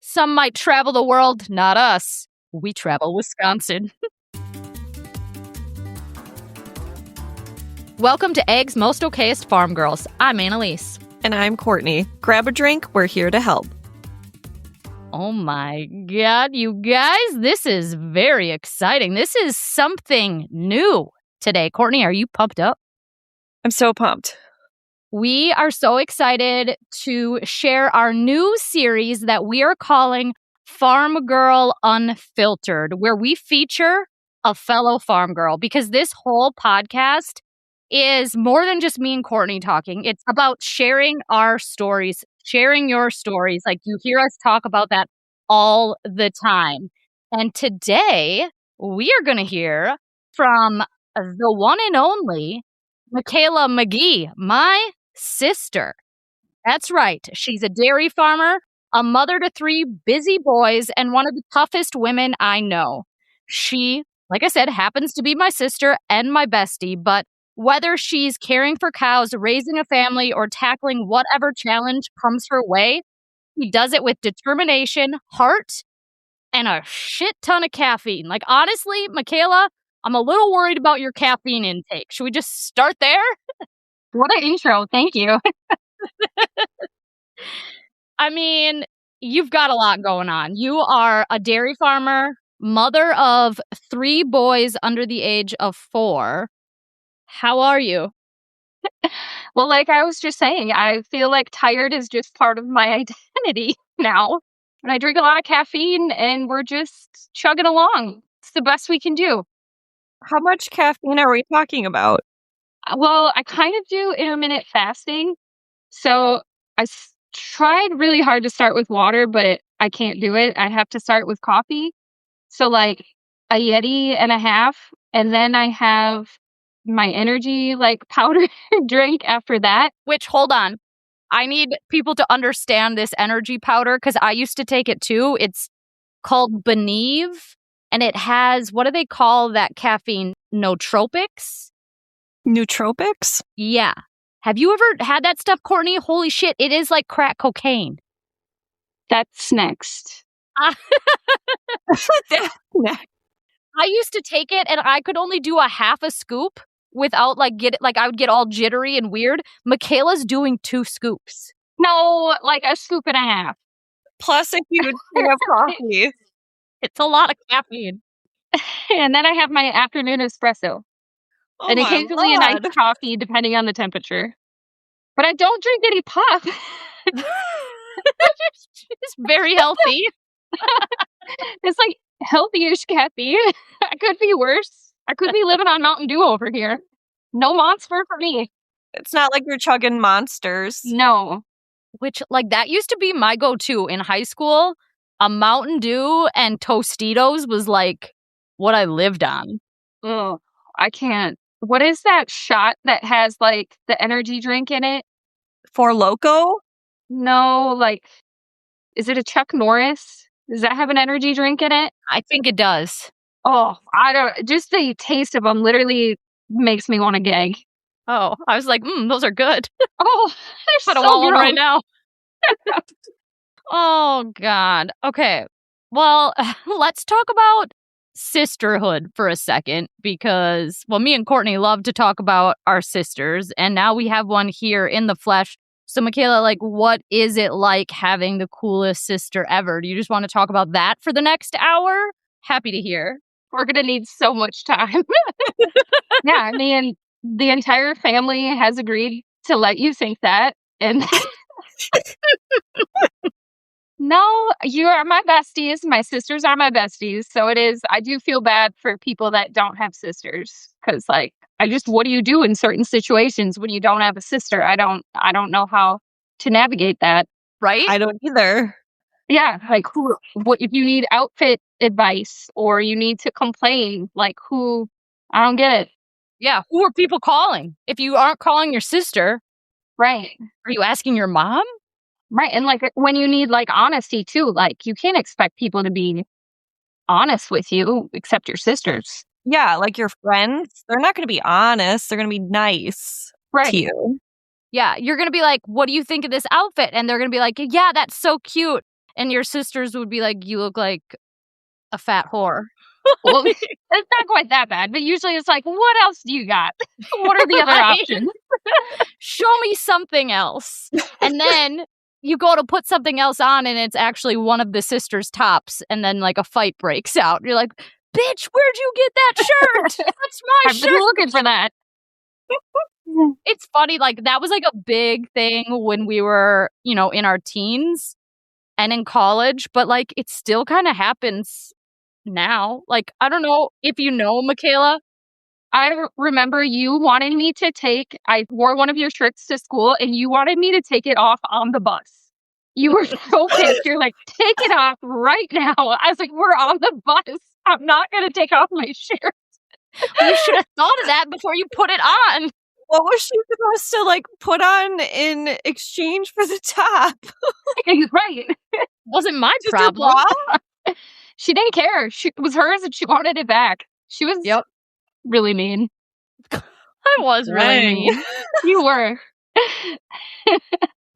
Some might travel the world, not us. We travel Wisconsin. Welcome to Egg's Most Okayest Farm Girls. I'm Annaliese. And I'm Courtney. Grab a drink. We're here to help. Oh my God, you guys, this is very exciting. This is something new today. Courtney, are you pumped up? I'm so pumped. We are so excited to share our new series that we are calling Farm Girl Unfiltered, where we feature a fellow farm girl, because this whole podcast is more than just me and Courtney talking. It's about sharing our stories, sharing your stories. Like, you hear us talk about that all the time. And today we are going to hear from the one and only Mikayla McGee, my sister. That's right. She's a dairy farmer, a mother to 3 busy boys, and one of the toughest women I know. She, like I said, happens to be my sister and my bestie, but whether she's caring for cows, raising a family, or tackling whatever challenge comes her way, she does it with determination, heart, and a shit ton of caffeine. Like, honestly, Mikayla, I'm a little worried about your caffeine intake. Should we just start there? What an intro. Thank you. I mean, you've got a lot going on. You are a dairy farmer, mother of 3 boys under the age of 4. How are you? Well, like I was just saying, I feel like tired is just part of my identity now. And I drink a lot of caffeine and we're just chugging along. It's the best we can do. How much caffeine are we talking about? Well, I kind of do intermittent fasting. So I tried really hard to start with water, but I can't do it. I have to start with coffee. So like a Yeti and a half. And then I have my energy like powder drink after that. Which, hold on. I need people to understand this energy powder because I used to take it too. It's called Believe, and it has, what do they call that caffeine? Nootropics? Nootropics? Yeah. Have you ever had that stuff, Courtney? Holy shit, it is like crack cocaine. That's next. I used to take it and I could only do a half a scoop without I would get all jittery and weird. Mikayla's doing 2 scoops. No, like a scoop and a half. Plus a huge thing of coffee. It's a lot of caffeine. And then I have my afternoon espresso. Oh, and occasionally a nice coffee, depending on the temperature. But I don't drink any pop. It's very healthy. It's like healthy-ish caffeine. I could be worse. I could be living on Mountain Dew over here. No Monster for me. It's not like you're chugging Monsters. No. Which, like, that used to be my go-to in high school. A Mountain Dew and Tostitos was like what I lived on. Oh, I can't. What is that shot that has like the energy drink in it? For Loco? No, like, is it a Chuck Norris? Does that have an energy drink in it? I think it does. Oh, I don't. Just the taste of them literally makes me want to gag. Oh, I was like, those are good. Oh, I don't want one right now. Oh, God. Okay. Well, let's talk about sisterhood for a second because, well, me and Courtney love to talk about our sisters, and now we have one here in the flesh. So, Mikayla, like, what is it like having the coolest sister ever? Do you just want to talk about that for the next hour? Happy to hear. We're going to need so much time. Yeah, I mean, the entire family has agreed to let you think that. And no, you are my besties. My sisters are my besties. So it is, I do feel bad for people that don't have sisters. Because, like, what do you do in certain situations when you don't have a sister? I don't know how to navigate that. Right? I don't either. Yeah, like, what if you need outfit advice or you need to complain? Like, I don't get it. Yeah, who are people calling? If you aren't calling your sister, right? Are you asking your mom? Right, and like when you need like honesty too, like you can't expect people to be honest with you except your sisters. Yeah, like your friends, they're not going to be honest. They're going to be nice to you. Yeah, you're going to be like, what do you think of this outfit? And they're going to be like, yeah, that's so cute. And your sisters would be like, you look like a fat whore. Well, it's not quite that bad, but usually it's like, what else do you got? What are the other Right. options? Show me something else. And then you go to put something else on and it's actually one of the sisters' tops, and then like a fight breaks out. You're like, bitch, where'd you get that shirt? That's my I've been shirt. looking for that. It's funny, like that was like a big thing when we were, in our teens and in college, but like it still kind of happens now. Like, I don't know if you know, Mikayla. I remember you wanted me to I wore one of your shirts to school and you wanted me to take it off on the bus. You were so pissed. You're like, take it off right now. I was like, we're on the bus. I'm not going to take off my shirt. You should have thought of that before you put it on. What was she supposed to like put on in exchange for the top? Right. Wasn't my Just a problem. bra? She didn't care. It was hers and she wanted it back. She was really mean. I was really Dang. mean. You were.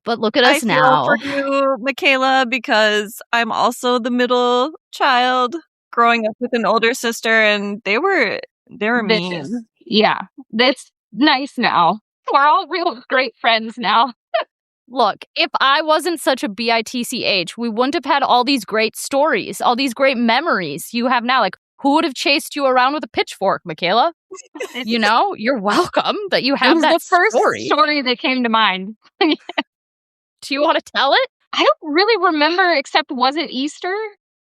But look at I us feel now. for you, Mikayla, because I'm also the middle child growing up with an older sister, and they were Vicious. mean. Yeah. That's nice now. We're all real great friends now. Look, if I wasn't such a bitch, we wouldn't have had all these great stories, all these great memories you have now. Like, who would have chased you around with a pitchfork, Mikayla? You're welcome that you have that the first story that came to mind. Do you want to tell it? I don't really remember, except was it Easter?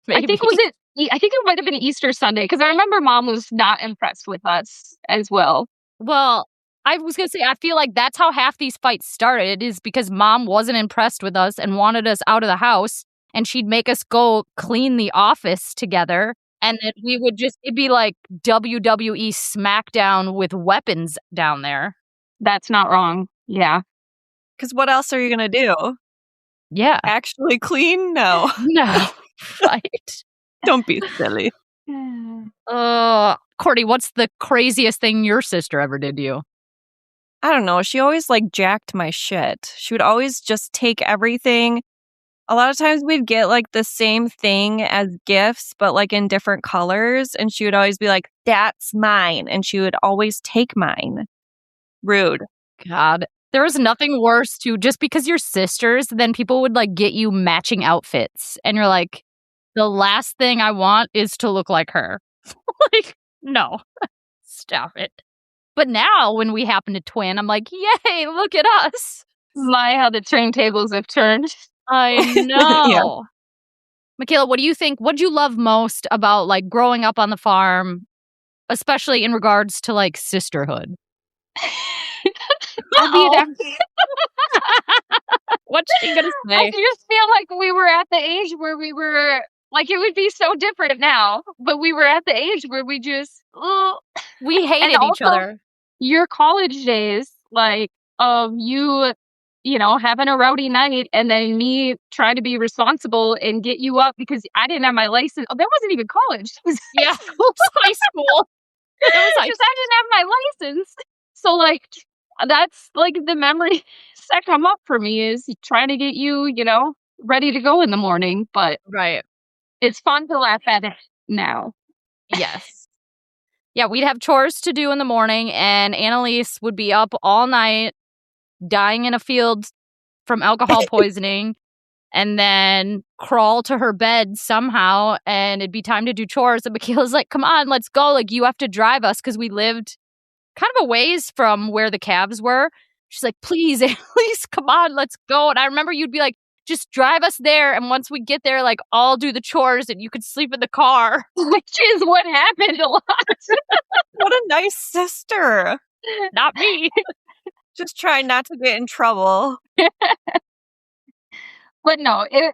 Maybe. I think it might have been Easter Sunday, because I remember Mom was not impressed with us as well. Well, I was going to say, I feel like that's how half these fights started, is because Mom wasn't impressed with us and wanted us out of the house, and she'd make us go clean the office together, and then it'd be like WWE SmackDown with weapons down there. That's not wrong. Yeah. Because what else are you going to do? Yeah. Actually clean? No. No. Right. Don't be silly. Courtney, what's the craziest thing your sister ever did to you? I don't know. She always like jacked my shit. She would always just take everything. A lot of times we'd get like the same thing as gifts, but like in different colors. And she would always be like, that's mine. And she would always take mine. Rude. God. There was nothing worse to just because you're sisters, then people would like get you matching outfits. And you're like, the last thing I want is to look like her. Like, no. Stop it. But now when we happen to twin, I'm like, yay, look at us. My, how the turntables have turned. I know. Mikayla, what do you think? What do you love most about like growing up on the farm, especially in regards to like sisterhood? What's she gonna say? I just feel like we were at the age where we were like, it would be so different now, but we were at the age where we just we hated each other. Your college days, like you know, having a rowdy night, and then me trying to be responsible and get you up because I didn't have my license. Oh, that wasn't even college. It was high school. It was high because I didn't have my license. So like that's like the memories that come up for me is trying to get you, you know, ready to go in the morning. But right. It's fun to laugh at it now. Yes. Yeah, we'd have chores to do in the morning, and Annaliese would be up all night, dying in a field from alcohol poisoning, and then crawl to her bed somehow, and it'd be time to do chores. And Mikayla's like, come on, let's go. Like, you have to drive us, because we lived kind of a ways from where the calves were. She's like, please, Annaliese, come on, let's go. And I remember you'd be like, just drive us there, and once we get there, like, I'll do the chores, and you could sleep in the car. Which is what happened a lot. What a nice sister. Not me. Just trying not to get in trouble. But no, it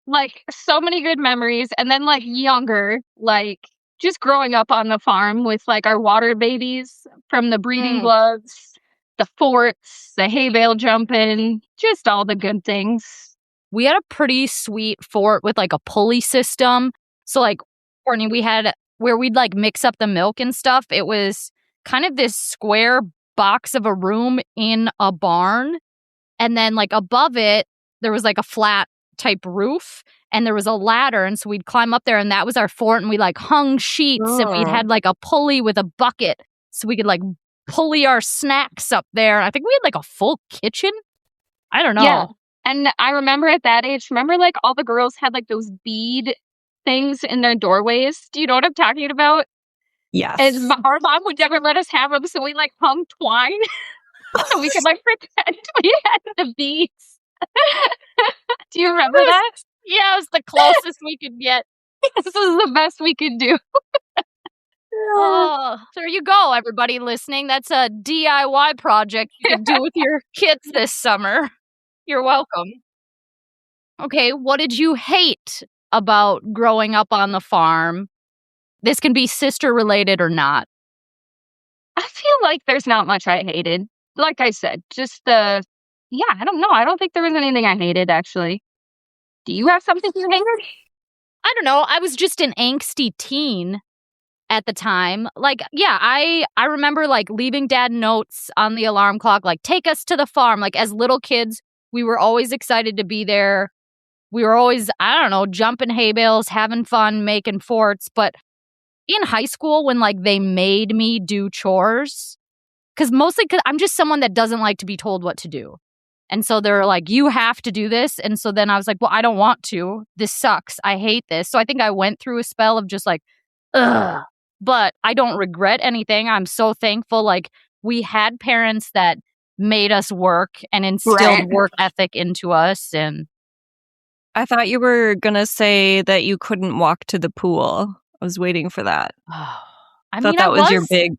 like so many good memories. And then like younger, like just growing up on the farm with like our water babies from the breeding gloves, the forts, the hay bale jumping, just all the good things. We had a pretty sweet fort with like a pulley system. So like, Courtney, we had where we'd like mix up the milk and stuff. It was kind of this square box of a room in a barn. And then like above it, there was like a flat type roof. and there was a ladder, and so we'd climb up there, and that was our fort, and we like hung sheets, and we had like a pulley with a bucket, so we could like pulley our snacks up there. I think we had like a full kitchen. I don't know. Yeah. And I remember at that age, like all the girls had like those bead things in their doorways. Do you know what I'm talking about? Yes. And our mom would never let us have them, so we like hung twine so we could like pretend we had the beads. Do you remember that? Yeah, it was the closest we could get. This was the best we could do. Oh, there you go, everybody listening. That's a DIY project you can do with your kids this summer. You're welcome. Okay, what did you hate about growing up on the farm? This can be sister related or not. I feel like there's not much I hated. Like I said, just I don't know. I don't think there was anything I hated, actually. Do you have something you hated? I don't know. I was just an angsty teen at the time. Like, yeah, I remember like leaving dad notes on the alarm clock, like, take us to the farm. Like, as little kids, we were always excited to be there. We were always, I don't know, jumping hay bales, having fun, making forts. But in high school, when like they made me do chores, because I'm just someone that doesn't like to be told what to do. And so they're like, you have to do this. And so then I was like, well, I don't want to. This sucks. I hate this. So I think I went through a spell of just like, ugh. But I don't regret anything. I'm so thankful. Like, we had parents that made us work and instilled work ethic into us. And I thought you were going to say that you couldn't walk to the pool. I was waiting for that. I thought that was your big...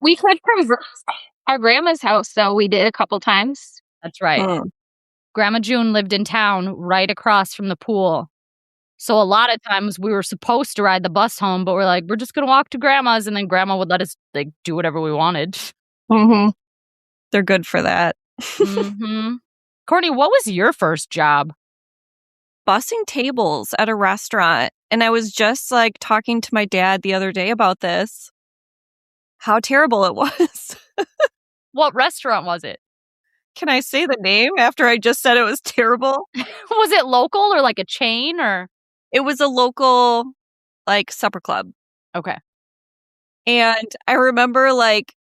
We could from our grandma's house, though. We did a couple times. That's right. Grandma June lived in town right across from the pool. So a lot of times we were supposed to ride the bus home, but we're like, we're just going to walk to grandma's, and then grandma would let us like do whatever we wanted. Mm-hmm. They're good for that. Mm-hmm. Courtney, what was your first job? Bussing tables at a restaurant. And I was just like talking to my dad the other day about this. How terrible it was. What restaurant was it? Can I say the name after I just said it was terrible? Was it local or like a chain or? It was a local like supper club. Okay. And I remember like,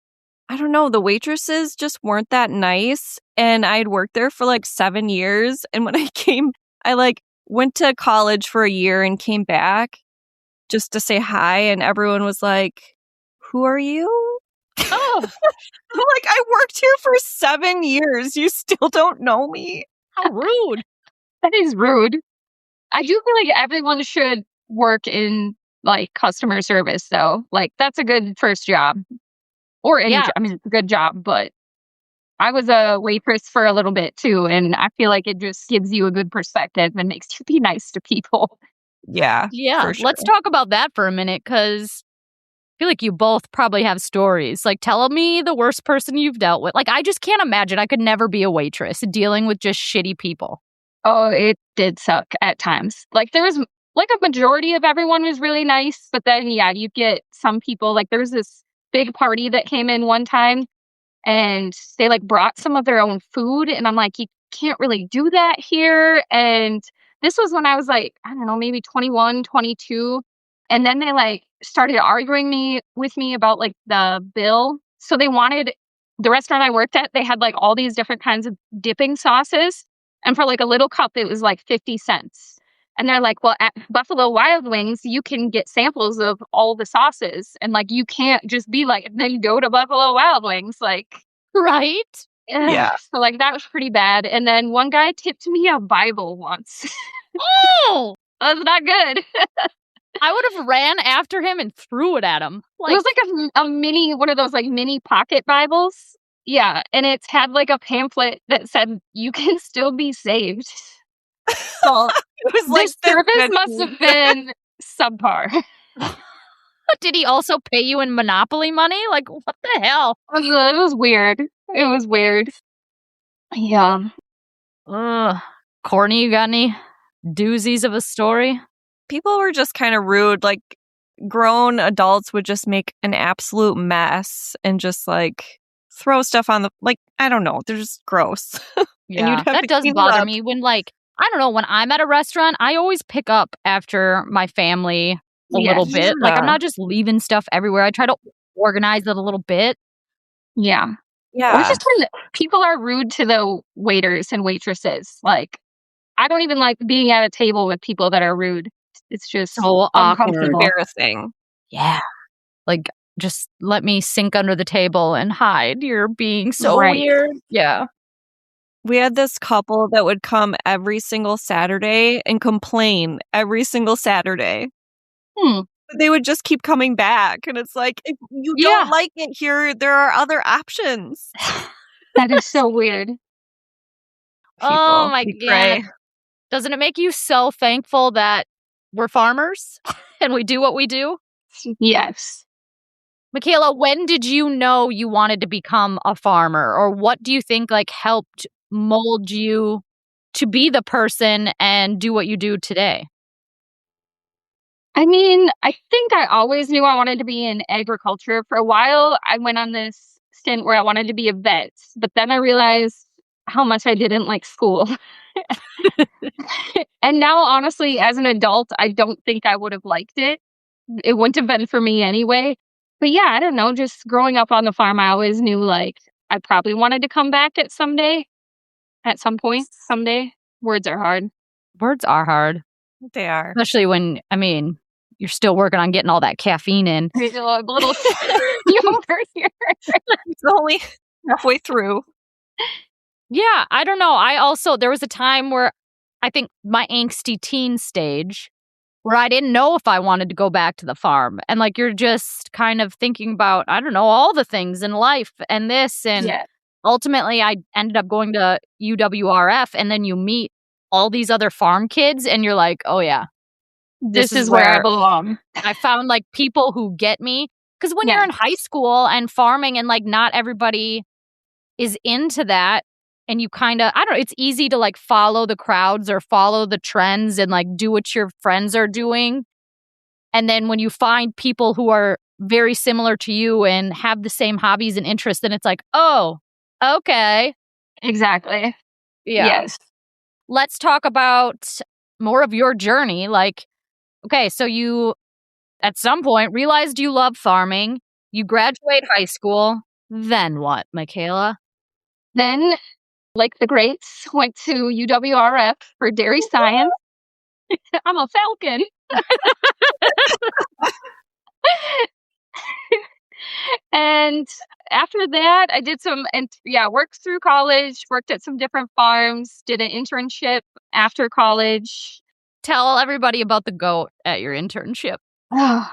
I don't know, the waitresses just weren't that nice. And I'd worked there for like 7 years. And when I like went to college for a year and came back just to say hi. And everyone was like, who are you? Oh, I'm like, I worked here for 7 years. You still don't know me. how rude. That is rude. I do feel like everyone should work in like customer service, though. Like, that's a good first job. Or any job. I mean, it's a good job, but I was a waitress for a little bit too, and I feel like it just gives you a good perspective and makes you be nice to people. Yeah. Yeah. Let's talk about that for a minute, because I feel like you both probably have stories. Like, tell me the worst person you've dealt with. Like, I just can't imagine. I could never be a waitress dealing with just shitty people. Oh, it did suck at times. Like, there was like a majority of everyone was really nice, but then you get some people. Like, there was this big party that came in one time, and they like brought some of their own food, and I'm like, you can't really do that here. And this was when I was like, I don't know, maybe 21, 22. And then they like started arguing with me about like the bill. So they wanted, the restaurant I worked at, they had like all these different kinds of dipping sauces. And for like a little cup, it was like 50 cents. And they're like, well, at Buffalo Wild Wings, you can get samples of all the sauces. And like, you can't just be like, then go to Buffalo Wild Wings. Like, right? Yeah. So like, that was pretty bad. And then one guy tipped me a Bible once. Oh! That was not good. I would have ran after him and threw it at him. Like, it was like a mini, one of those like mini pocket Bibles. Yeah. And it's had like a pamphlet that said, you can still be saved. So it was like this service must have been subpar. Did he also pay you in Monopoly money? Like, what the hell? It was weird. It was weird. Yeah. Courtney, you got any doozies of a story? People were just kind of rude. Like, grown adults would just make an absolute mess and just like throw stuff on the, like, I don't know. They're just gross. Yeah, that does bother me when like I don't know, when I'm at a restaurant, I always pick up after my family a little bit. Like, I'm Yeah. not just leaving stuff everywhere. I try to organize it a little bit. Yeah. Or Yeah. just when people are rude to the waiters and waitresses. Like, I don't even like being at a table with people that are rude. It's just So uncomfortable. Embarrassing. Yeah. Like, just let me sink under the table and hide. You're being so Right. weird. Yeah. We had this couple that would come every single Saturday and complain every single Saturday. Hmm. But they would just keep coming back. And it's like, if you Yeah. don't like it here, there are other options. That is so weird. Oh People, my we God. pray. Doesn't it make you so thankful that we're farmers and we do what we do? Yes. Mikayla, when did you know you wanted to become a farmer? Or what do you think like helped mold you to be the person and do what you do today? I mean, I think I always knew I wanted to be in agriculture. For a while, I went on this stint where I wanted to be a vet, but then I realized how much I didn't like school. And now, honestly, as an adult, I don't think I would have liked it. It wouldn't have been for me anyway. But yeah, I don't know. Just growing up on the farm, I always knew like I probably wanted to come back at some point, someday. Words are hard. Words are hard, They are. especially when, I mean, you're still working on getting all that caffeine in. A little over here. It's only halfway through. Yeah, I don't know. There was a time where I think my angsty teen stage where I didn't know if I wanted to go back to the farm. And like, you're just kind of thinking about, I don't know, all the things in life and this. And Yeah. ultimately, I ended up going to UWRF, and then you meet all these other farm kids, and you're like, oh, yeah, This is where I belong. I found like people who get me. Because when Yeah. you're in high school and farming, and like not everybody is into that, and you kind of, I don't know, it's easy to like follow the crowds or follow the trends and like do what your friends are doing. And then when you find people who are very similar to you and have the same hobbies and interests, then it's like, oh, okay. Exactly. Yeah. Yes. Let's talk about more of your journey. Like, okay, so you at some point realized you love farming, you graduate high school. Then what, Mikayla? Then, like the greats, went to UWRF for dairy science. I'm a falcon. And after that, I did worked through college, worked at some different farms, did an internship after college. Tell everybody about the goat at your internship. Oh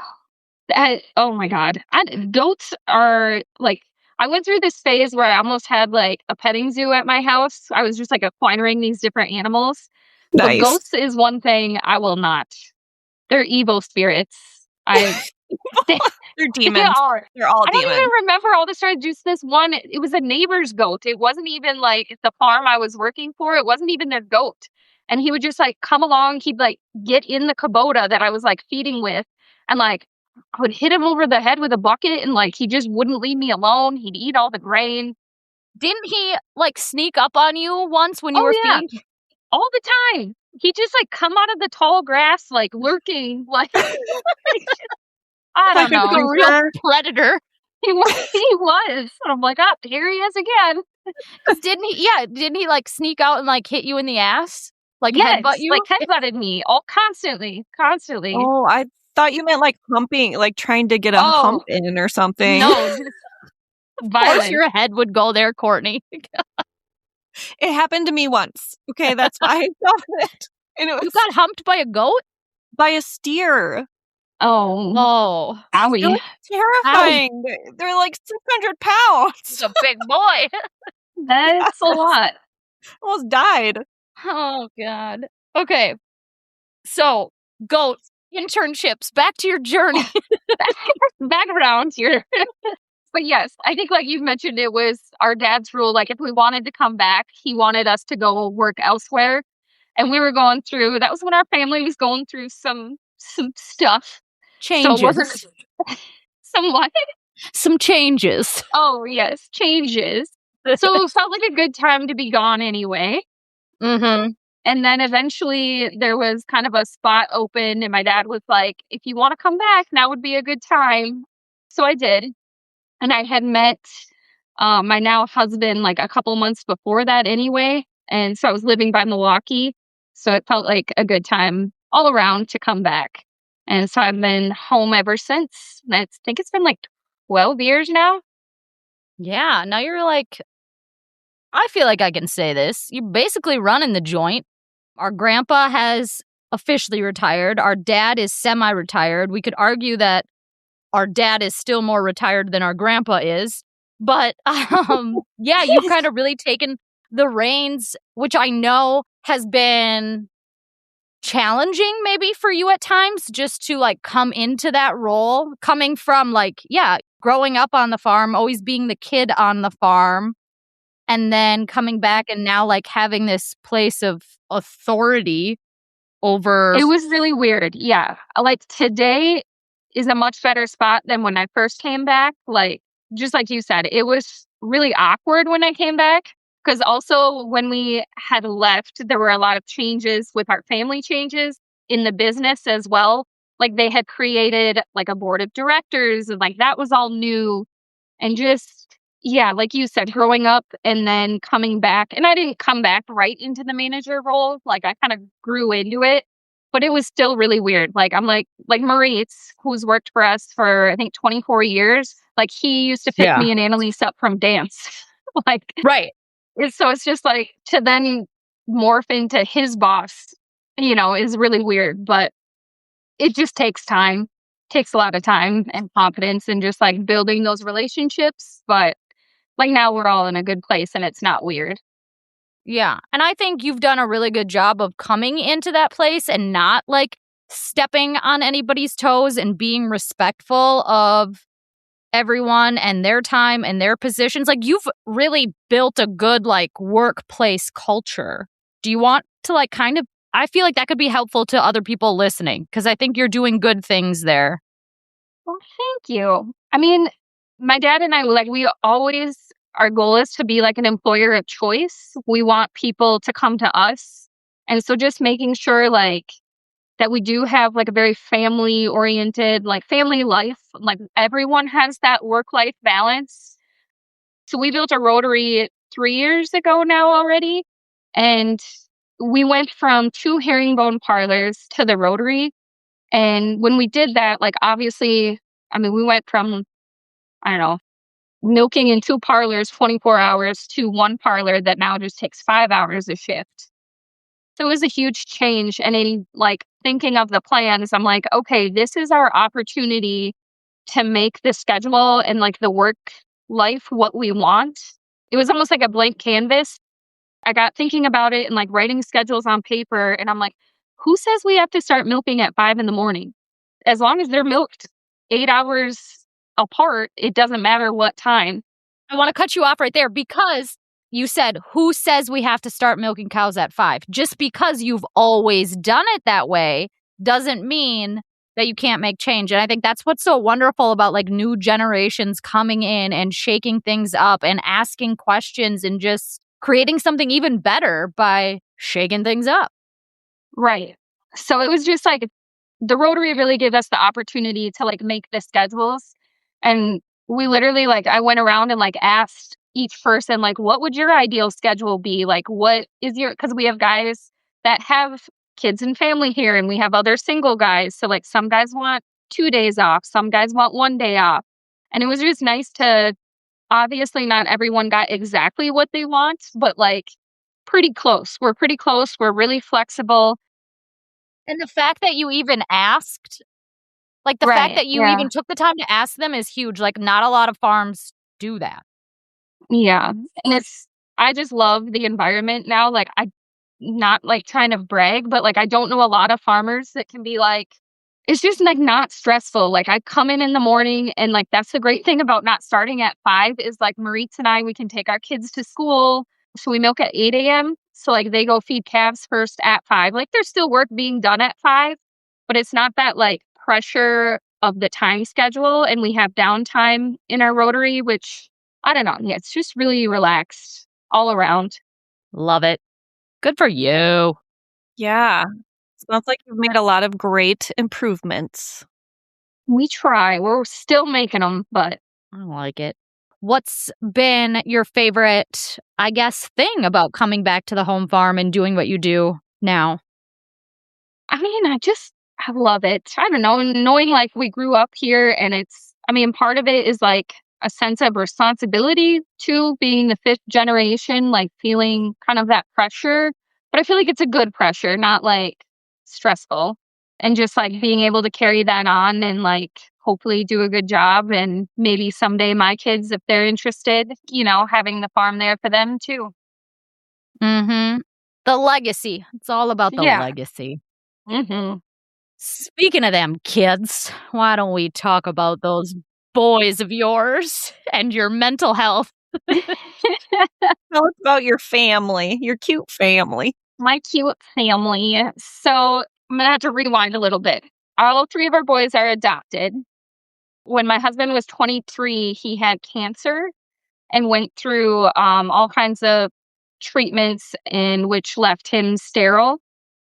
my God. Goats are like, I went through this phase where I almost had like a petting zoo at my house. I was just like acquiring these different animals. Nice. But goats is one thing I will not. They're evil spirits. They're demons. They are. They're all I don't demons. even remember all the stories. Just this one, it was a neighbor's goat. It wasn't even like the farm I was working for. It wasn't even their goat. And he would just like come along. He'd like get in the Kubota that I was like feeding with. And like I would hit him over the head with a bucket. And like he just wouldn't leave me alone. He'd eat all the grain. Didn't he like sneak up on you once when you were feeding? All the time. He just like come out of the tall grass, like lurking, like I don't know. A real predator. He was. And I'm like, oh, here he is again. Didn't he like sneak out and like hit you in the ass? Like Yes, headbutt you? like headbutted me all constantly. Oh, I thought you meant like humping, like trying to get a hump in or something. No, just Of course violent. your head would go there, Courtney. It happened to me once. Okay, that's why I thought it. And it You was got humped by a goat? by a steer. Oh, It Owie. was terrifying. They're like 600 pounds. he's a big boy. That's a lot. Almost died. Oh, God. Okay. So, goat internships. Back to your journey. Back around here. But yes, I think like you've mentioned, it was our dad's rule. Like if we wanted to come back, he wanted us to go work elsewhere. And we were going through, that was when our family was going through some stuff. Changes. So it wasn't some what? Some changes. Oh, yes, changes. So it felt like a good time to be gone anyway. Mm-hmm. And then eventually there was kind of a spot open, and my dad was like, if you want to come back, now would be a good time. So I did. And I had met my now husband like a couple months before that anyway. And so I was living by Milwaukee. So it felt like a good time all around to come back. And so I've been home ever since. I think it's been like 12 years now. Yeah, now you're like, I feel like I can say this. You're basically running the joint. Our grandpa has officially retired. Our dad is semi-retired. We could argue that our dad is still more retired than our grandpa is. But yeah, you've kind of really taken the reins, which I know has been challenging maybe for you at times, just to like come into that role, coming from like, yeah, growing up on the farm, always being the kid on the farm, and then coming back and now like having this place of authority over. It was really weird. Yeah. Like today is a much better spot than when I first came back. Like, just like you said, it was really awkward when I came back. Because also when we had left, there were a lot of changes with our family changes in the business as well. Like they had created like a board of directors and like that was all new. And just, yeah, like you said, growing up and then coming back. And I didn't come back right into the manager role. Like I kind of grew into it, but it was still really weird. Like I'm like Maurice, who's worked for us for I think 24 years. Like he used to pick me and Annaliese up from dance. Like right. so it's just like to then morph into his boss, is really weird. But it just takes time. Takes a lot of time and confidence and just like building those relationships. But like now we're all in a good place and it's not weird. Yeah. And I think you've done a really good job of coming into that place and not like stepping on anybody's toes and being respectful of everyone and their time and their positions. Like you've really built a good like workplace culture. Do you want to like kind of, I feel like that could be helpful to other people listening because I think you're doing good things there. Well, thank you. I mean, my dad and I, like, we always, our goal is to be like an employer of choice. We want people to come to us. And so just making sure, like, that we do have like a very family oriented, like, family life. Like, everyone has that work life balance. So we built a Rotary 3 years ago now already. And we went from 2 herringbone parlors to the Rotary. And when we did that, like, obviously, I mean, we went from, I don't know, milking in 2 parlors 24 hours to 1 parlor that now just takes 5 hours a shift. So it was a huge change. And in like thinking of the plans, I'm like, okay, this is our opportunity to make the schedule and like the work life what we want. It was almost like a blank canvas. I got thinking about it and like writing schedules on paper. And I'm like, who says we have to start milking at 5 a.m? As long as they're milked 8 hours apart, it doesn't matter what time. I want to cut you off right there because you said, who says we have to start milking cows at 5? Just because you've always done it that way doesn't mean that you can't make change. And I think that's what's so wonderful about like new generations coming in and shaking things up and asking questions and just creating something even better by shaking things up. Right. So it was just like the Rotary really gave us the opportunity to like make the schedules. And we literally like I went around and like asked each person like, what would your ideal schedule be? Like, what is your, because we have guys that have kids and family here and we have other single guys. So like some guys want 2 days off, some guys want 1 day off. And it was just nice to, obviously not everyone got exactly what they want, but like pretty close. We're pretty close. We're really flexible. And the fact that you even asked, like the fact that you even took the time to ask them is huge. Like not a lot of farms do that. Yeah. And I just love the environment now. Like not like trying to brag, but like I don't know a lot of farmers that can be like, it's just like not stressful. Like I come in the morning and like that's the great thing about not starting at 5 is like Maurice and I, we can take our kids to school. So we milk at 8 a.m. So like they go feed calves first at 5. Like there's still work being done at 5, but it's not that like pressure of the time schedule. And we have downtime in our Rotary, which I don't know. Yeah, it's just really relaxed all around. Love it. Good for you. Yeah. Sounds like you've made a lot of great improvements. We try. We're still making them, but I like it. What's been your favorite, I guess, thing about coming back to the home farm and doing what you do now? I mean, I love it. I don't know, knowing like we grew up here and I mean, part of it is like a sense of responsibility to being the fifth generation, like feeling kind of that pressure. But I feel like it's a good pressure, not like stressful. And just like being able to carry that on and like hopefully do a good job. And maybe someday my kids, if they're interested, having the farm there for them too. Mm-hmm. The legacy. It's all about the Yeah. legacy. Hmm. Speaking of them kids, why don't we talk about those boys of yours and your mental health? Tell us about your family, your cute family. My cute family. So I'm gonna have to rewind a little bit. All three of our boys are adopted. When my husband was 23, he had cancer and went through all kinds of treatments, in which left him sterile.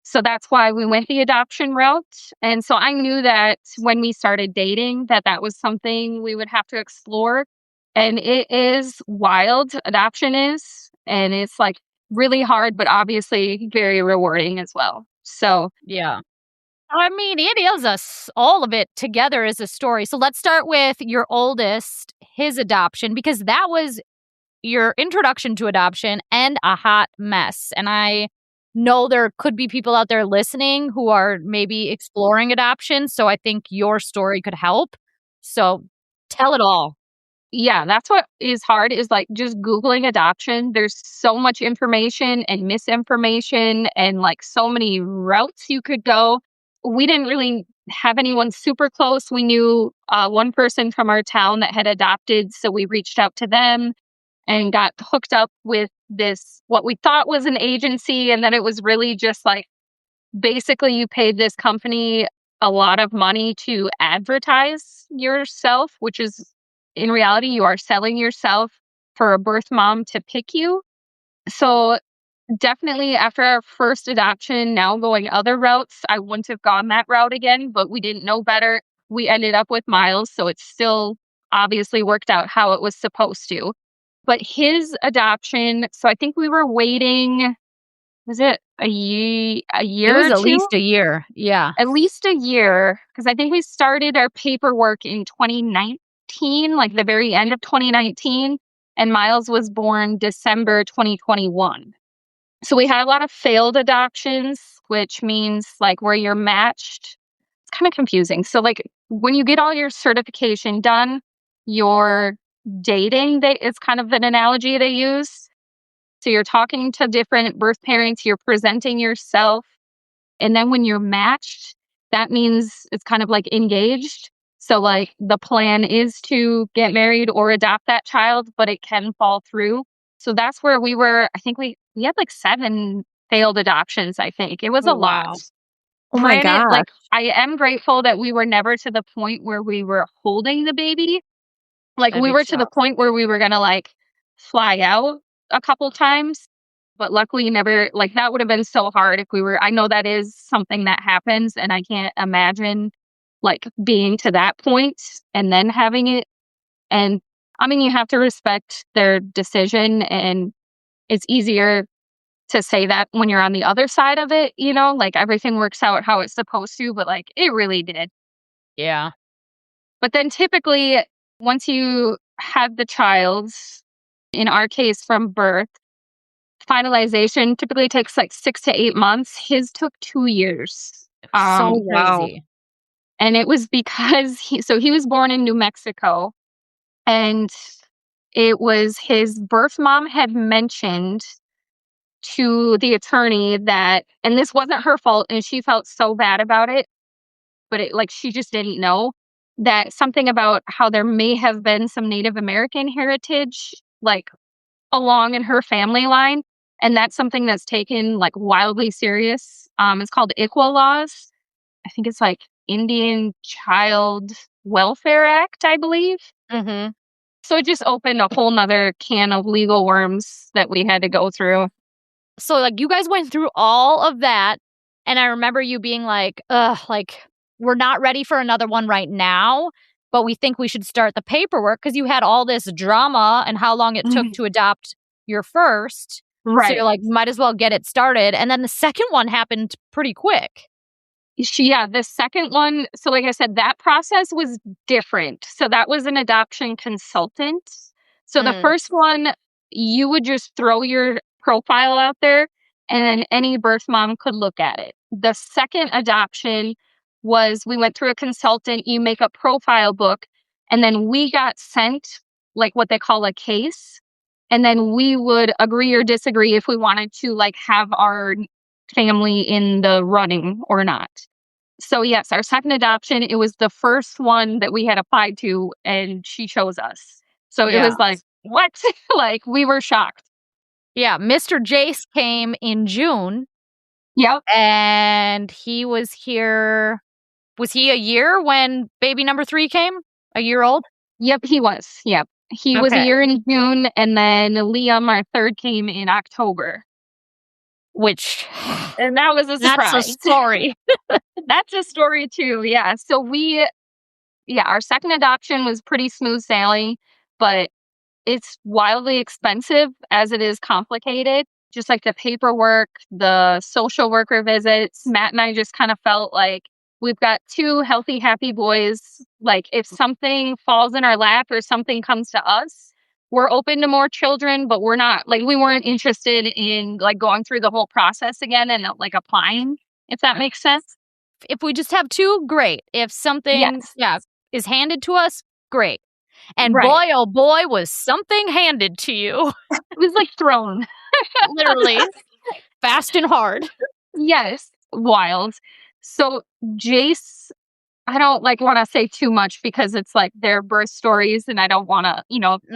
So that's why we went the adoption route. And so I knew that when we started dating, that was something we would have to explore. And it is wild, adoption is. And it's like really hard, but obviously very rewarding as well. So, Yeah. I mean, it is all of it together is a story. So let's start with your oldest, his adoption, because that was your introduction to adoption and a hot mess. And I know there could be people out there listening who are maybe exploring adoption. So I think your story could help. So tell it all. yeah, that's what is hard is like just Googling adoption. There's so much information and misinformation and like so many routes you could go. We didn't really have anyone super close. We knew one person from our town that had adopted. So we reached out to them and got hooked up with this, what we thought was an agency. And then it was really just like basically you paid this company a lot of money to advertise yourself, which is in reality, you are selling yourself for a birth mom to pick you. So definitely after our first adoption, now going other routes, I wouldn't have gone that route again, but we didn't know better. We ended up with Miles, so it still obviously worked out how it was supposed to. But his adoption, so I think we were waiting, was it a It year was or at two? least a year. Yeah. At least a year, because I think we started our paperwork in 2019, like the very end of 2019, and Miles was born December 2021. So we had a lot of failed adoptions, which means like where you're matched. It's kind of confusing. So like when you get all your certification done, you're dating, they it's kind of an analogy they use. So you're talking to different birth parents, you're presenting yourself, and then when you're matched, that means it's kind of like engaged. So like the plan is to get married or adopt that child, but it can fall through. So that's where we were. I think we had like 7 failed adoptions, I think. It was a Oh, lot. wow. Oh my Granted, gosh. like I am grateful that we were never to the point where we were holding the baby. Like That'd we be were to the tough. point where we were gonna like fly out a couple times, but luckily never like that would have been so hard if we were I know that is something that happens and I can't imagine like being to that point and then having it. And I mean you have to respect their decision and it's easier to say that when you're on the other side of it, like everything works out how it's supposed to, but like it really did. Yeah. But then typically, once you have the child, in our case from birth, finalization typically takes like 6 to 8 months. His took 2 years. So Wow. crazy. And it was because he was born in New Mexico, and it was his birth mom had mentioned to the attorney that, and this wasn't her fault, and she felt so bad about it, but it like she just didn't know that something about how there may have been some Native American heritage like along in her family line. And that's something that's taken like wildly serious. It's called ICWA laws. I think it's like Indian Child Welfare Act, I believe. Hmm. So it just opened a whole nother can of legal worms that we had to go through. So, like, you guys went through all of that And I remember you being like, ugh, like, we're not ready for another one right now, but we think we should start the paperwork because you had all this drama and how long it took to adopt your first. So Right. you're like, might as well get it started. And then the second one happened pretty quick. Yeah, the second one, so like I said, that process was different. So that was an adoption consultant. So the first one, you would just throw your profile out there and then any birth mom could look at it. The second adoption was we went through a consultant, you make a profile book, and then we got sent like what they call a case. And then we would agree or disagree if we wanted to like have our family in the running or not. So yes, our second adoption, it was the first one that we had applied to and she chose us. So it was like, what? Like we were shocked. Yeah, Mr. Jace came in June. Yep. And he was here. Was he a year when baby number 3 came? A year old? Yep, he was. Yep. He was a year in June, and then Liam, our third, came in October. Which, and that was a surprise. That's a story. That's a story too, yeah. So our second adoption was pretty smooth sailing, but it's wildly expensive as it is complicated. Just like the paperwork, the social worker visits. Matt and I just kind of felt like we've got 2 healthy, happy boys. Like if something falls in our lap or something comes to us, we're open to more children, but we're not like we weren't interested in like going through the whole process again and like applying, if that makes sense. If we just have 2, great. If something is handed to us, great. And boy, oh boy, was something handed to you. It was like thrown. Literally. Fast and hard. Yes. Wild. So Jace, I don't like want to say too much because it's like their birth stories and I don't want to,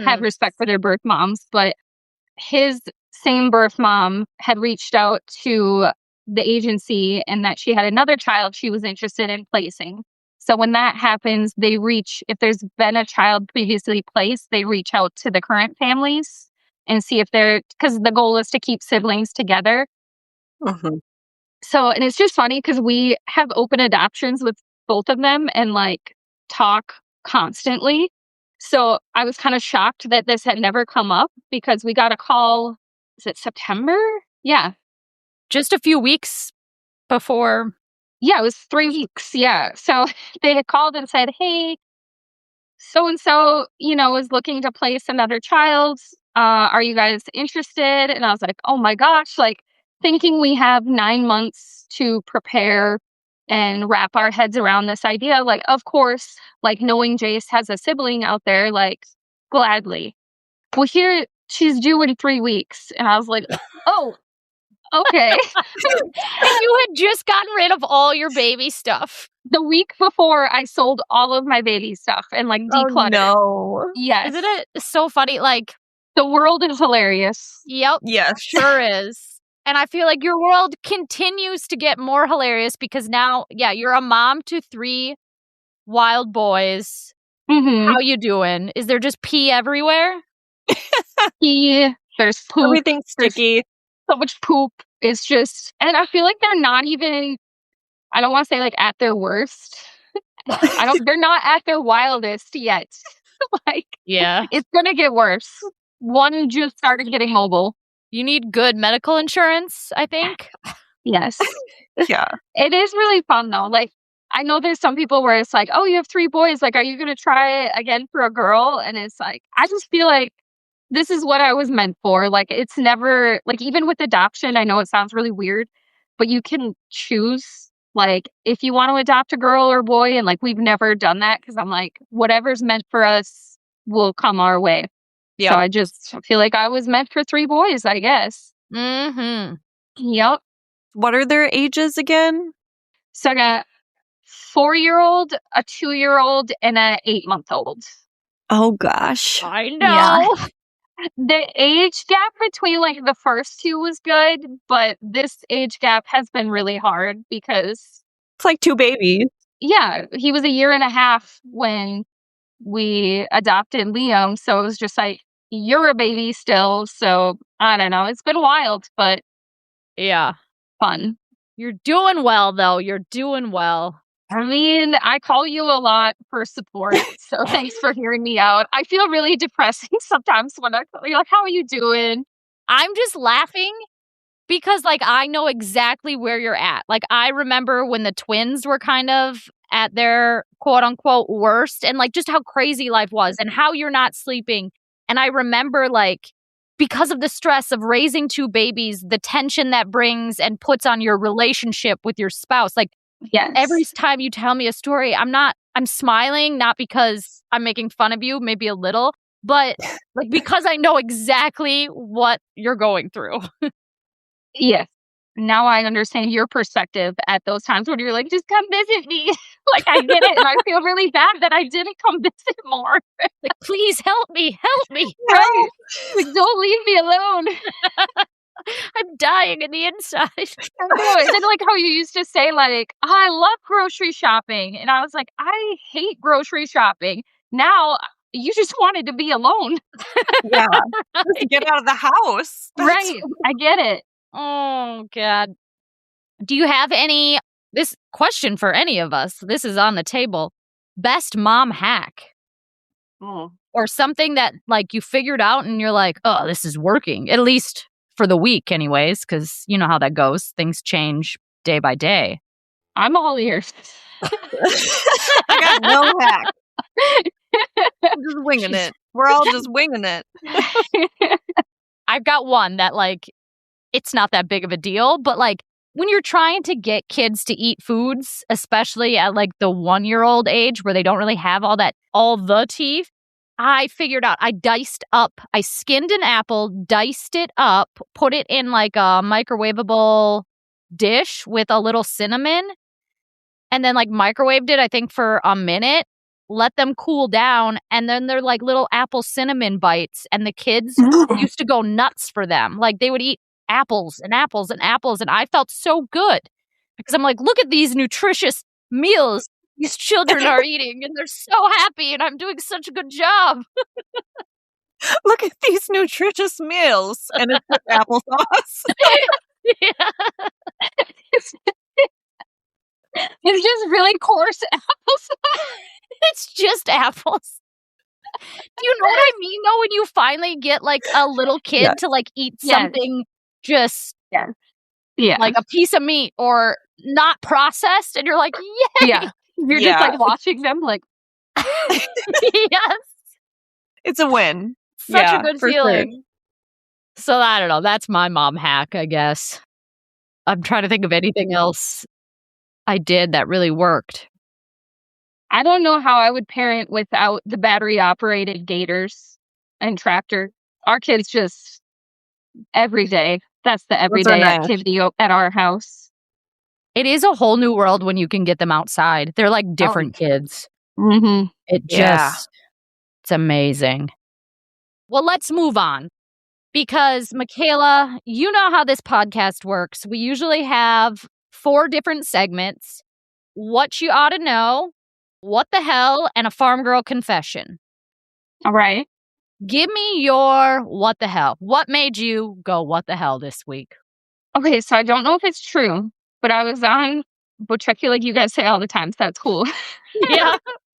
have respect for their birth moms, but his same birth mom had reached out to the agency and that she had another child she was interested in placing. So when that happens, if there's been a child previously placed, they reach out to the current families and see if because the goal is to keep siblings together. So, and it's just funny because we have open adoptions with both of them and like talk constantly. So I was kind of shocked that this had never come up because we got a call, is it September? Yeah. Just a few weeks before. Yeah, it was 3 weeks. Yeah. So they had called and said, hey, so-and-so, is looking to place another child. Are you guys interested? And I was like, oh my gosh, like thinking we have 9 months to prepare and wrap our heads around this idea. Like, of course, like knowing Jace has a sibling out there, like gladly. Well, here she's due in 3 weeks. And I was like, oh, okay. And you had just gotten rid of all your baby stuff. The week before, I sold all of my baby stuff and like decluttered. Oh, no. Yes. Isn't it so funny? Like, the world is hilarious. Yep. Yes. Sure is. And I feel like your world continues to get more hilarious because now, you're a mom to 3 wild boys. How you doing? Is there just pee everywhere? Pee. There's poop. Everything's sticky. So much poop. It's just, and I feel like they're not even, I don't want to say like at their worst. They're not at their wildest yet. Like, it's going to get worse. One just started getting mobile. You need good medical insurance, I think. Yes. Yeah. It is really fun though. Like, I know there's some people where it's like, oh, you have 3 boys. Like, are you going to try it again for a girl? And it's like, I just feel like this is what I was meant for. Like, it's never, like, even with adoption, I know it sounds really weird, but you can choose, like, if you want to adopt a girl or boy. And, like, we've never done that because I'm like, whatever's meant for us will come our way. Yeah. So I just feel like I was meant for 3 boys, I guess. Yep. What are their ages again? So I got 4-year-old, a 2-year-old, and a 8-month-old. Oh, gosh. I know. Yeah. The age gap between like the first 2 was good, but this age gap has been really hard because it's like 2 babies. Yeah, he was a year and a half when we adopted Liam, so it was just like, you're a baby still. So I don't know. It's been wild, but fun. You're doing well, though. You're doing well. I mean, I call you a lot for support, so thanks for hearing me out. I feel really depressing sometimes when you're like, "How are you doing?" I'm just laughing because, like, I know exactly where you're at. Like, I remember when the twins were kind of at their quote unquote worst and like just how crazy life was and how you're not sleeping. And I remember like because of the stress of raising two babies, the tension that brings and puts on your relationship with your spouse. Like Yes. every time you tell me a story, I'm smiling, not because I'm making fun of you, maybe a little, but like because I know exactly what you're going through. Yes. Now I understand your perspective at those times when you're like, "Just come visit me." Like, I get it, and I feel really bad that I didn't come visit more. Like, please help me, help me. Right. Like, don't leave me alone. I'm dying in the inside. I know. And then, like, how you used to say, like, "Oh, I love grocery shopping." And I was like, "I hate grocery shopping." Now, you just wanted to be alone. Yeah. Just get out of the house. Right. I get it. Oh, God. Do you have this question for any of us? This is on the table. Best mom hack Oh. or something that like you figured out and you're like, oh, this is working, at least for the week anyways, because you know how that goes. Things change day by day. I'm all ears. I got no hack. I'm just winging it. We're all just winging it. I've got one that like, it's not that big of a deal, but like when you're trying to get kids to eat foods, especially at like the 1-year-old age where they don't really have all the teeth, I figured out I skinned an apple, diced it up, put it in like a microwavable dish with a little cinnamon, and then like microwaved it, I think for a minute, let them cool down, and then they're like little apple cinnamon bites, and the kids used to go nuts for them. Like they would eat apples and apples and apples, and I felt so good because I'm like, look at these nutritious meals these children are eating, and they're so happy, and I'm doing such a good job. Look at these nutritious meals. And it's with applesauce. Yeah. It's just really coarse applesauce. It's just apples. Do you know what I mean, though, when you finally get, like, a little kid Yes. to, like, eat Yes. something just Yeah. like a piece of meat or not processed, and you're like, yay! Yeah. You're Yeah. just, like, watching them, like, Yes. It's a win. Such Yeah, a good for sure. feeling. So, I don't know. That's my mom hack, I guess. I'm trying to think of anything else I did that really worked. I don't know how I would parent without the battery-operated gators and tractor. Our kids just every day. That's the everyday nice. activity at our house. It is a whole new world when you can get them outside. They're like different kids. Mm-hmm. Yeah. It's amazing. Well, let's move on because Mikayla, you know how this podcast works. We usually have 4 different segments: what you ought to know, what the hell, and a farm girl confession. All right. Give me your what the hell. What made you go what the hell this week? Okay, so I don't know if it's true, but I was on Butchecki like you guys say all the time, so that's cool. Yeah.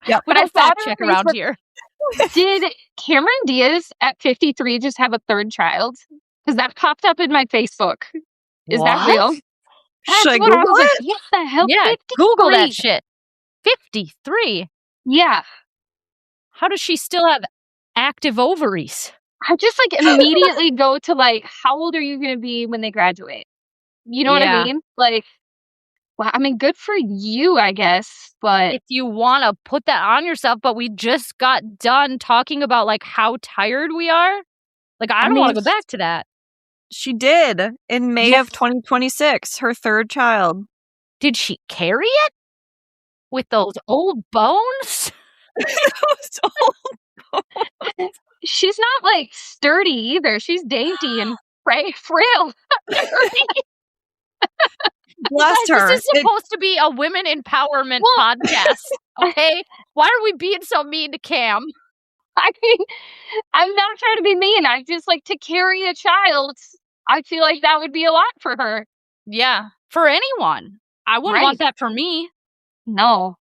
Yep. We But I don't saw fact on check around Facebook- here. Did Cameron Diaz at 53 just have a 3rd child? Because that popped up in my Facebook. Is that What? real? That's Should I what I Google was it? like, what the hell? Yeah, 53? Google that shit. 53? Yeah. How does she still have active ovaries? I just like immediately go to like, how old are you going to be when they graduate? You know what Yeah. I mean? Like, well, I mean, good for you, I guess. But If you want to put that on yourself, but we just got done talking about like how tired we are. Like, I don't want to mean, go back to that. She did in May Yes. of 2026, her 3rd child. Did she carry it? With those old bones? she's not like sturdy either. She's dainty and frail. Bless Guys, her. this is supposed to be a women empowerment podcast, okay? Why are we being so mean to Cam? I mean, I'm not trying to be mean. I just like to carry a child. I feel like that would be a lot for her. Yeah, for anyone. I wouldn't want that for me. No,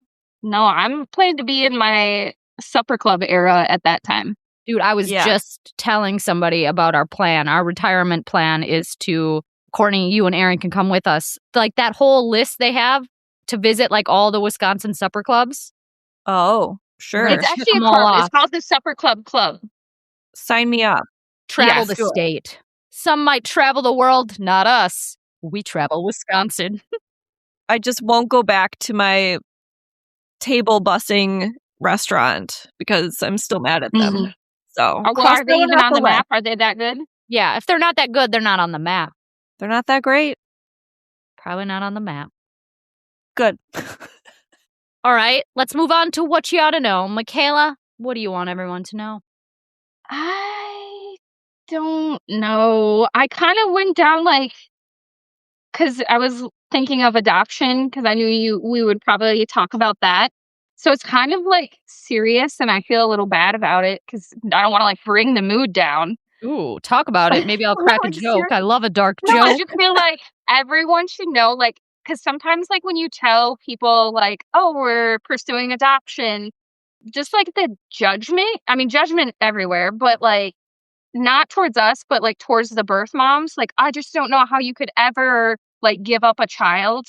I'm planning to be in my supper club era at that time. Dude, I was just telling somebody about our plan. Our retirement plan is to, Courtney, you and Aaron can come with us. Like that whole list they have to visit like all the Wisconsin supper clubs. Oh, sure. It's actually a club. It's called the Supper Club Club. Sign me up. Travel the state. Some might travel the world, not us. We travel Wisconsin. I just won't go back to my table bussing restaurant because I'm still mad at them. Mm-hmm. So, are they even on the map? Are they that good? Yeah, if they're not that good, they're not on the map. They're not that great? Probably not on the map. Good. All right, let's move on to what you ought to know. Mikayla, what do you want everyone to know? I don't know. I kind of went down because I was thinking of adoption because I knew we would probably talk about that. So it's kind of serious, and I feel a little bad about it because I don't want to bring the mood down. Ooh, talk about it. Maybe I'll crack a joke. I love a dark joke. I just feel like everyone should know, because sometimes when you tell people oh, we're pursuing adoption, just the judgment. I mean, judgment everywhere, but not towards us, but towards the birth moms. I just don't know how you could ever give up a child.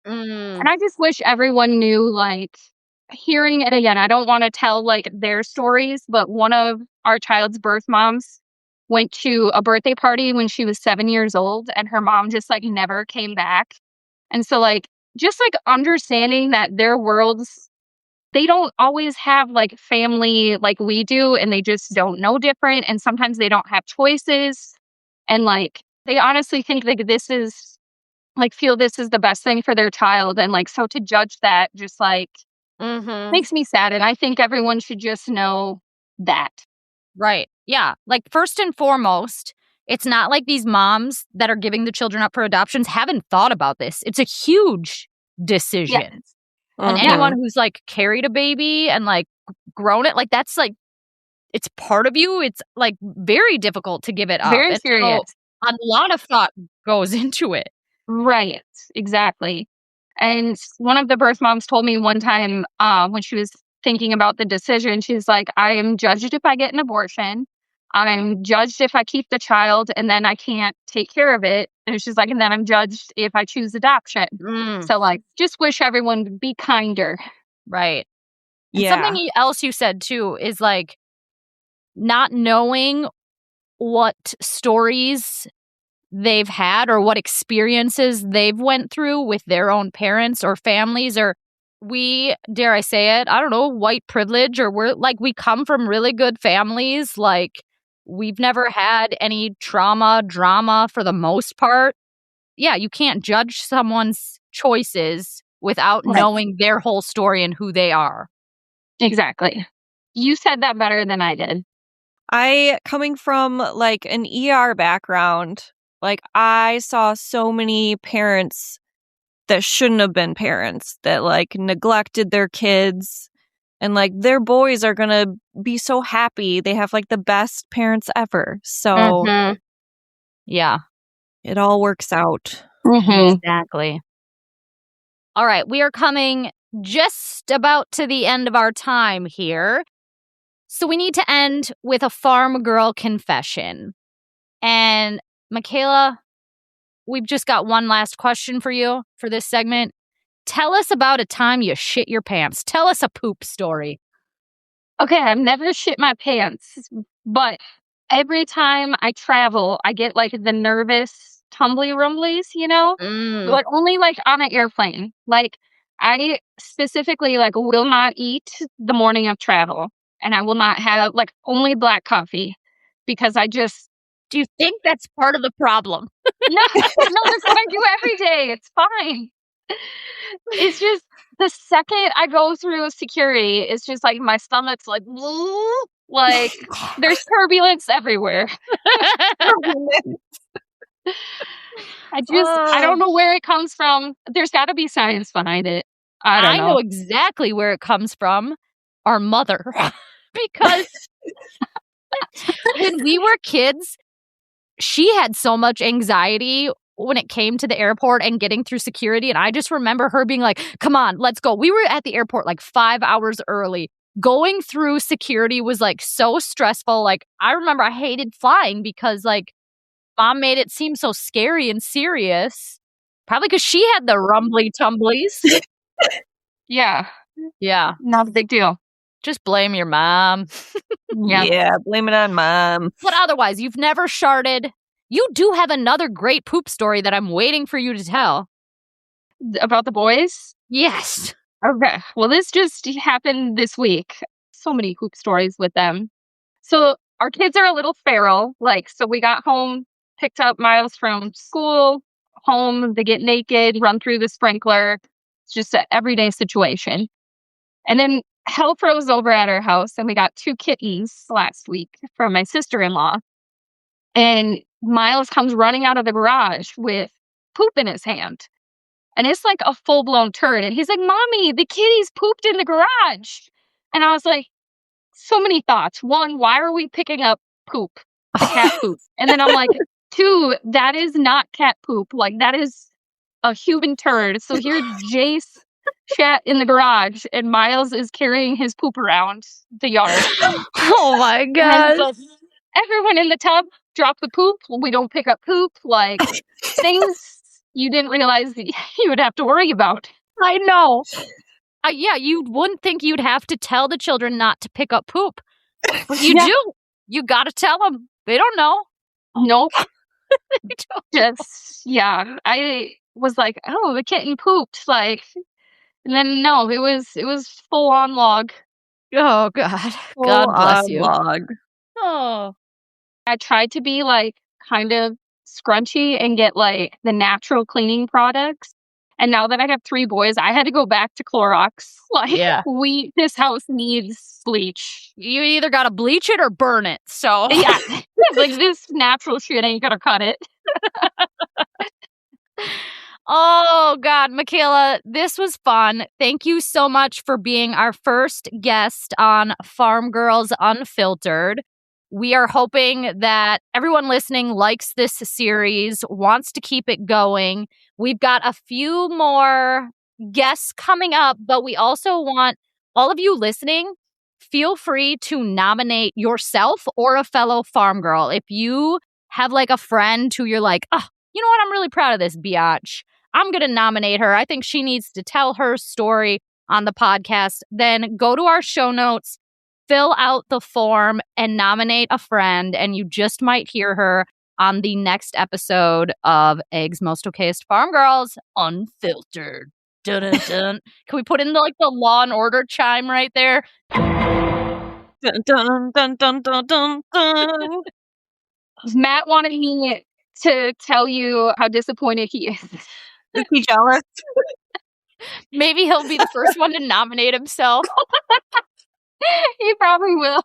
And I just wish everyone knew, hearing it again. I don't want to tell their stories, but one of our child's birth moms went to a birthday party when she was 7 years old, and her mom just never came back. And so just understanding that their worlds, they don't always have family like we do, and they just don't know different, and sometimes they don't have choices, and they honestly think this is feel this is the best thing for their child, and so to judge that just makes me sad. And I think everyone should just know that. Right. Yeah. First and foremost, it's not like these moms that are giving the children up for adoptions haven't thought about this. It's a huge decision. Yes. And anyone who's carried a baby and grown it, that's it's part of you. It's very difficult to give it up. Very serious. So a lot of thought goes into it. Right. Exactly. And one of the birth moms told me one time when she was thinking about the decision, she's like, I am judged if I get an abortion. I'm judged if I keep the child and then I can't take care of it. And she's like, and then I'm judged if I choose adoption. So just wish everyone would be kinder. Right. Yeah. And something else you said too is not knowing what stories they've had or what experiences they've went through with their own parents or families, or we, dare I say it, I don't know, white privilege, or we're we come from really good families. We've never had any trauma, drama for the most part. Yeah, you can't judge someone's choices without knowing their whole story and who they are. Exactly. You said that better than I did. Coming from an ER background, I saw so many parents that shouldn't have been parents that neglected their kids, and their boys are gonna be so happy. They have the best parents ever. So yeah, it all works out. Exactly. All right, we are coming just about to the end of our time here. So we need to end with a farm girl confession. And Mikayla, we've just got one last question for you for this segment. Tell us about a time you shit your pants. Tell us a poop story. Okay, I've never shit my pants, but every time I travel, I get the nervous tumbly rumblies, but only on an airplane. I specifically will not eat the morning of travel, and I will not have only black coffee because I just. Do you think that's part of the problem? No, that's what I do every day. It's fine. It's just the second I go through security, it's just my stomach's there's turbulence everywhere. I don't know where it comes from. There's got to be science behind it. I know exactly where it comes from. Our mother. Because when we were kids, she had so much anxiety when it came to the airport and getting through security. And I just remember her being like, come on, let's go. We were at the airport like 5 hours early. Going through security was like so stressful. Like, I remember I hated flying because like Mom made it seem so scary and serious. Probably because she had the rumbly tumblies. Yeah. Yeah. Not a big deal. Just blame your mom. Yeah, blame it on Mom. But otherwise, you've never sharted. You do have another great poop story that I'm waiting for you to tell. About the boys? Yes. Okay. Well, this just happened this week. So many poop stories with them. So our kids are a little feral. Like, so we got home, picked up Miles from school, home, they get naked, run through the sprinkler. It's just an everyday situation. And then hell froze over at our house, and we got 2 kittens last week from my sister-in-law. And Miles comes running out of the garage with poop in his hand. And it's like a full-blown turd. And he's like, Mommy, the kitties pooped in the garage. And I was like, so many thoughts. 1, why are we picking up poop? The cat poop. And then I'm like, 2, that is not cat poop. Like, that is a human turd. So here's Jace shat in the garage, and Miles is carrying his poop around the yard. Oh my God. So everyone in the tub, drop the poop. We don't pick up poop. Like, things you didn't realize you would have to worry about. I know. Yeah, you wouldn't think you'd have to tell the children not to pick up poop. But you do. You got to tell them. They don't know. Nope. Just, yeah. I was like, oh, the kitten pooped. Like, and then no, it was full on log. Oh, God. God bless you. Log. Oh. I tried to be like kind of scrunchy and get like the natural cleaning products. And now that I have 3 boys, I had to go back to Clorox. Like, Yeah. this house needs bleach. You either got to bleach it or burn it. So, Yeah. Like, this natural shit ain't gonna cut it. Oh, God, Mikayla, this was fun. Thank you so much for being our first guest on Farm Girls Unfiltered. We are hoping that everyone listening likes this series, wants to keep it going. We've got a few more guests coming up, but we also want all of you listening, feel free to nominate yourself or a fellow farm girl. If you have like a friend who you're like, oh, you know what? I'm really proud of this biatch. I'm going to nominate her. I think she needs to tell her story on the podcast. Then go to our show notes, fill out the form, and nominate a friend. And you just might hear her on the next episode of Egg's Most Okayest Farm Girls Unfiltered. Dun, dun, dun. Can we put in the Law and Order chime right there? Dun, dun, dun, dun, dun, dun, dun. Matt wanted me to tell you how disappointed he is. Is he jealous? Maybe he'll be the first one to nominate himself. He probably will.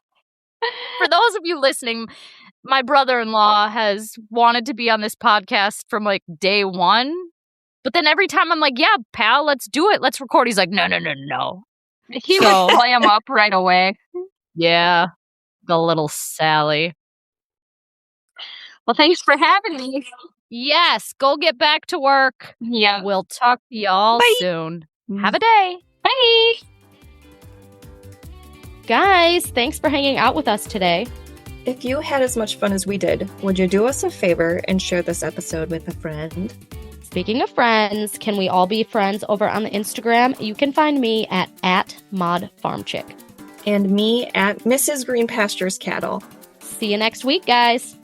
For those of you listening, my brother-in-law has wanted to be on this podcast from like day one. But then every time I'm like, yeah, pal, let's do it. Let's record. He's like, no. He would play him up right away. Yeah, the little Sally. Well, thanks for having me. Yes, go get back to work. Yeah. We'll talk to y'all soon. Have a day. Bye. Guys, thanks for hanging out with us today. If you had as much fun as we did, would you do us a favor and share this episode with a friend? Speaking of friends, can we all be friends over on the Instagram? You can find me at @ModFarmChick. And me at Mrs. Green Pastures Cattle. See you next week, guys.